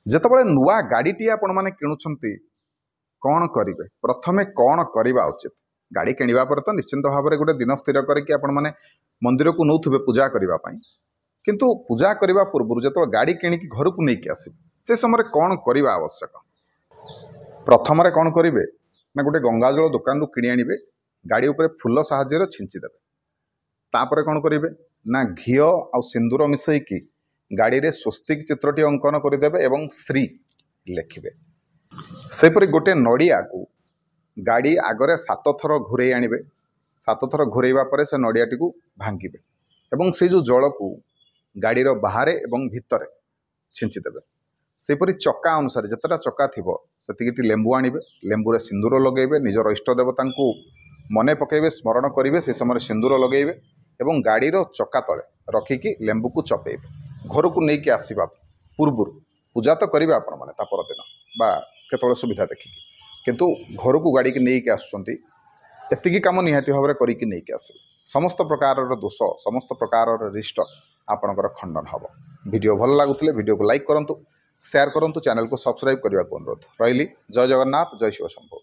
ଯେତେବେଳେ ନୂଆ ଗାଡ଼ିଟିଏ ଆପଣମାନେ କିଣୁଛନ୍ତି କ'ଣ କରିବେ, ପ୍ରଥମେ କ'ଣ କରିବା ଉଚିତ? ଗାଡ଼ି କିଣିବା ପରେ ତ ନିଶ୍ଚିନ୍ତ ଭାବରେ ଗୋଟେ ଦିନ ସ୍ଥିର କରିକି ଆପଣମାନେ ମନ୍ଦିରକୁ ନେଉଥିବେ ପୂଜା କରିବା ପାଇଁ, କିନ୍ତୁ ପୂଜା କରିବା ପୂର୍ବରୁ ଯେତେବେଳେ ଗାଡ଼ି କିଣିକି ଘରକୁ ନେଇକି ଆସିବେ ସେ ସମୟରେ କ'ଣ କରିବା ଆବଶ୍ୟକ? ପ୍ରଥମରେ କ'ଣ କରିବେ ନା ଗୋଟେ ଗଙ୍ଗାଜଳ ଦୋକାନରୁ କିଣି ଆଣିବେ, ଗାଡ଼ି ଉପରେ ଫୁଲ ସାହାଯ୍ୟରେ ଛିଞ୍ଚିଦେବେ। ତାପରେ କ'ଣ କରିବେ ନା ଘିଅ ଆଉ ସିନ୍ଦୁର ମିଶାଇକି ଗାଡ଼ିରେ ସ୍ୱସ୍ତିକ ଚିତ୍ରଟି ଅଙ୍କନ କରିଦେବେ ଏବଂ ଶ୍ରୀ ଲେଖିବେ। ସେପରି ଗୋଟେ ନଡ଼ିଆକୁ ଗାଡ଼ି ଆଗରେ 7 ଥର ଘୁରେଇ ଆଣିବେ। 7 ଥର ଘୁରେଇବା ପରେ ସେ ନଡ଼ିଆଟିକୁ ଭାଙ୍ଗିବେ ଏବଂ ସେ ଯେଉଁ ଜଳକୁ ଗାଡ଼ିର ବାହାରେ ଏବଂ ଭିତରେ ଛିଞ୍ଚିଦେବେ। ସେପରି ଚକା ଅନୁସାରେ ଯେତେଟା ଚକା ଥିବ ସେତିକିଟି ଲେମ୍ବୁ ଆଣିବେ, ଲେମ୍ବୁରେ ସିନ୍ଦୁର ଲଗାଇବେ, ନିଜର ଇଷ୍ଟ ଦେବତାଙ୍କୁ ମନେ ପକାଇବେ, ସ୍ମରଣ କରିବେ, ସେ ସମୟରେ ସିନ୍ଦୁର ଲଗାଇବେ ଏବଂ ଗାଡ଼ିର ଚକା ତଳେ ରଖିକି ଲେମ୍ବୁକୁ ଚପେଇବେ। ଘରକୁ ନେଇକି ଆସିବା ପୂର୍ବରୁ ପୂଜା ତ କରିବେ ଆପଣମାନେ ତା ପରଦିନ ବା କେତେବେଳେ ସୁବିଧା ଦେଖିକି, କିନ୍ତୁ ଘରକୁ ଗାଡ଼ିକି ନେଇକି ଆସୁଛନ୍ତି ଏତିକି କାମ ନିହାତି ଭାବରେ କରିକି ନେଇକି ଆସିବେ। ସମସ୍ତ ପ୍ରକାରର ଦୋଷ, ସମସ୍ତ ପ୍ରକାରର ରିଷ୍ଟ ଆପଣଙ୍କର ଖଣ୍ଡନ ହେବ। ଭିଡ଼ିଓ ଭଲ ଲାଗୁଥିଲେ ଭିଡ଼ିଓକୁ ଲାଇକ୍ କରନ୍ତୁ, ସେୟାର କରନ୍ତୁ, ଚ୍ୟାନେଲକୁ ସବସ୍କ୍ରାଇବ୍ କରିବାକୁ ଅନୁରୋଧ। ରହିଲି। ଜୟ ଜଗନ୍ନାଥ, ଜୟ ଶିବ ଶମ୍ଭୁ।